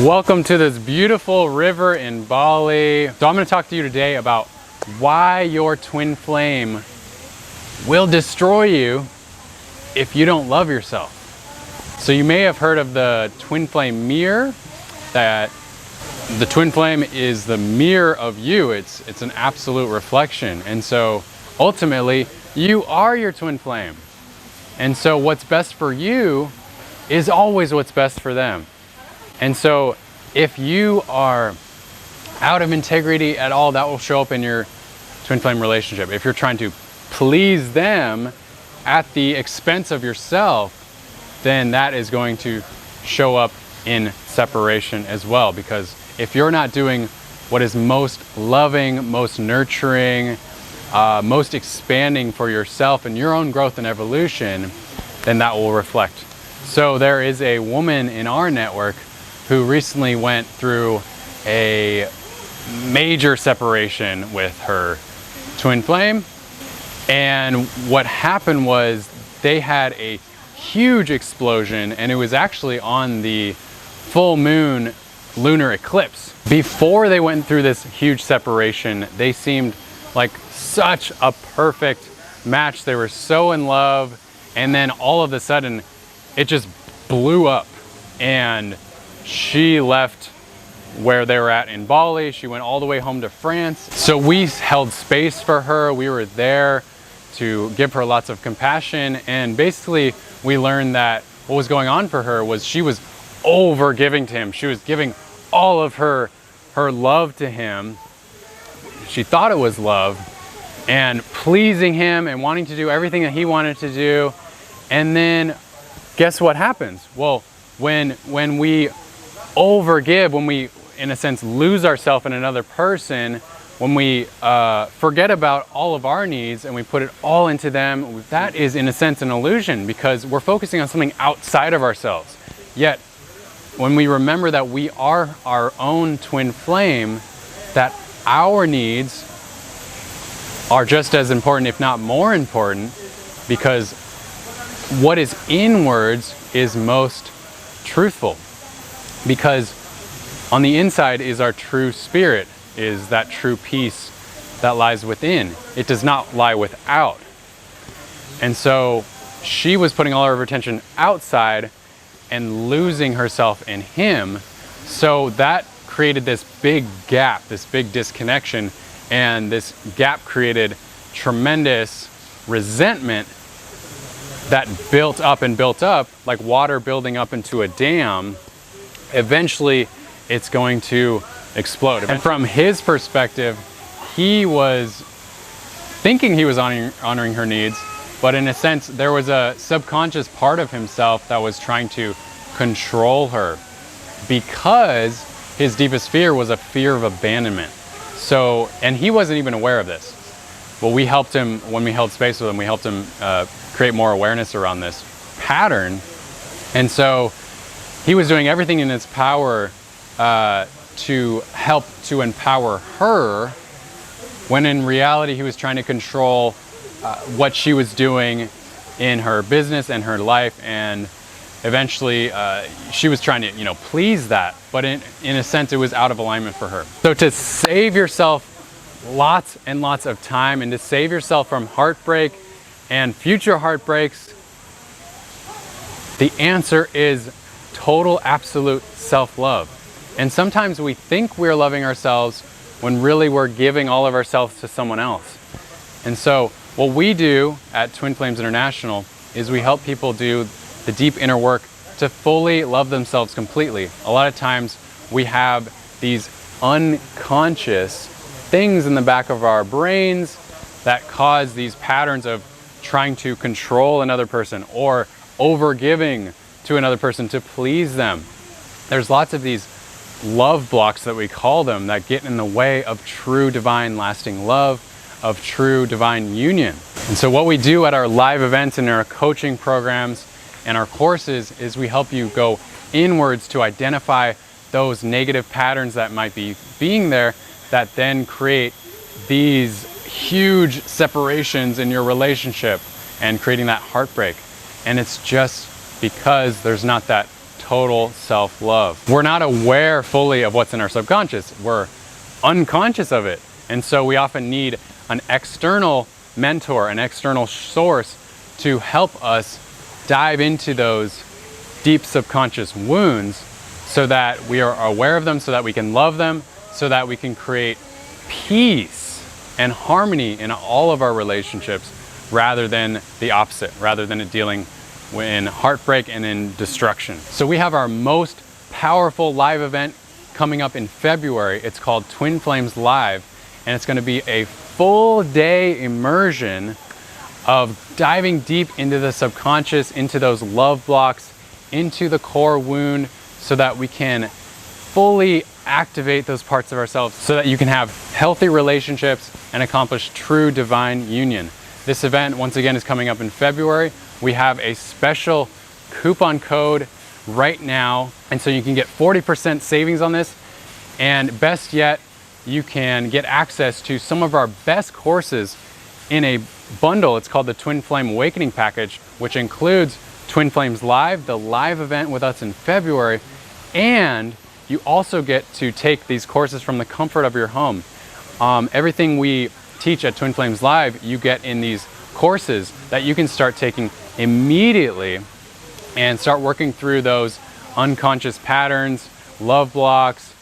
Welcome to this beautiful river in Bali. So I'm going to talk to you today about why your twin flame will destroy you if you don't love yourself. So you may have heard of the twin flame mirror, that the twin flame is the mirror of you. It's an absolute reflection. And so ultimately you are your twin flame. And so what's best for you is always what's best for them. And so if you are out of integrity at all, that will show up in your twin flame relationship. If you're trying to please them at the expense of yourself, then that is going to show up in separation as well. Because if you're not doing what is most loving, most nurturing, most expanding for yourself and your own growth and evolution, then that will reflect. So there is a woman in our network who recently went through a major separation with her twin flame. And what happened was they had a huge explosion, and it was actually on the full moon lunar eclipse. Before they went through this huge separation, they seemed like such a perfect match. They were so in love, and then all of a sudden it just blew up, and she left where they were at in Bali. She went all the way home to France. So we held space for her. We were there to give her lots of compassion. And basically we learned that what was going on for her was she was over giving to him. She was giving all of her love to him. She thought it was love, and pleasing him and wanting to do everything that he wanted to do. And then guess what happens? Well, when we overgive, when we, in a sense, lose ourselves in another person, when we forget about all of our needs and we put it all into them, that is, in a sense, an illusion, because we're focusing on something outside of ourselves. Yet, when we remember that we are our own twin flame, that our needs are just as important, if not more important, because what is inwards is most truthful. Because on the inside is our true spirit, is that true peace that lies within. It does not lie without. And so she was putting all of her attention outside and losing herself in him. So that created this big gap, this big disconnection, and this gap created tremendous resentment that built up and built up, like water building up into a dam. Eventually it's going to explode. And from his perspective, he was thinking he was honoring her needs, but in a sense there was a subconscious part of himself that was trying to control her, because his deepest fear was a fear of abandonment. So, and he wasn't even aware of this. But we helped him, when we held space with him, we helped him create more awareness around this pattern. And so he was doing everything in his power to help to empower her, when in reality he was trying to control what she was doing in her business and her life. And eventually she was trying to, please that, but in a sense it was out of alignment for her. So to save yourself lots and lots of time, and to save yourself from heartbreak and future heartbreaks, the answer is total, absolute self-love. And sometimes we think we're loving ourselves when really we're giving all of ourselves to someone else. And so what we do at Twin Flames International is we help people do the deep inner work to fully love themselves completely. A lot of times we have these unconscious things in the back of our brains that cause these patterns of trying to control another person or overgiving to another person to please them. There's lots of these love blocks that we call them that get in the way of true divine lasting love, of true divine union. And so what we do at our live events and our coaching programs and our courses is we help you go inwards to identify those negative patterns that might be being there, that then create these huge separations in your relationship and creating that heartbreak. And it's just because there's not that total self-love. We're not aware fully of what's in our subconscious. We're unconscious of it. And so we often need an external mentor, an external source to help us dive into those deep subconscious wounds so that we are aware of them, so that we can love them, so that we can create peace and harmony in all of our relationships rather than the opposite, rather than it dealing in heartbreak and in destruction. So we have our most powerful live event coming up in February. It's called Twin Flames Live, and it's going to be a full day immersion of diving deep into the subconscious, into those love blocks, into the core wound, so that we can fully activate those parts of ourselves so that you can have healthy relationships and accomplish true divine union. This event, once again, is coming up in February. We have a special coupon code right now, and so you can get 40% savings on this. And best yet, you can get access to some of our best courses in a bundle. It's called the Twin Flame Awakening Package, which includes Twin Flames Live, the live event with us in February, and you also get to take these courses from the comfort of your home. Everything we teach at Twin Flames Live, you get in these courses that you can start taking immediately and start working through those unconscious patterns, love blocks,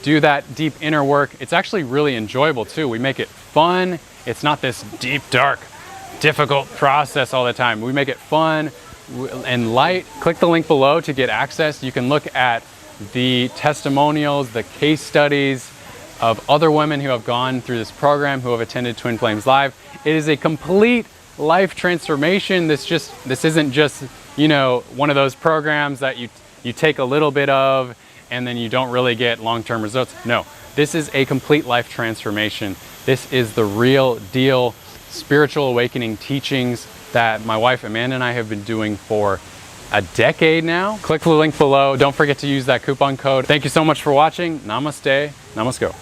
do that deep inner work. It's actually really enjoyable too. We make it fun. It's not this deep, dark, difficult process all the time. We make it fun and light. Click the link below to get access. You can look at the testimonials, the case studies of other women who have gone through this program, who have attended Twin Flames Live. It is a complete life transformation. This isn't just, you know, one of those programs that you take a little bit of and then you don't really get long-term results. No, this is a complete life transformation. This is the real deal spiritual awakening teachings that my wife Amanda and I have been doing for a decade now. Click the link below. Don't forget to use that coupon code. Thank you so much for watching. Namaste. Namasko.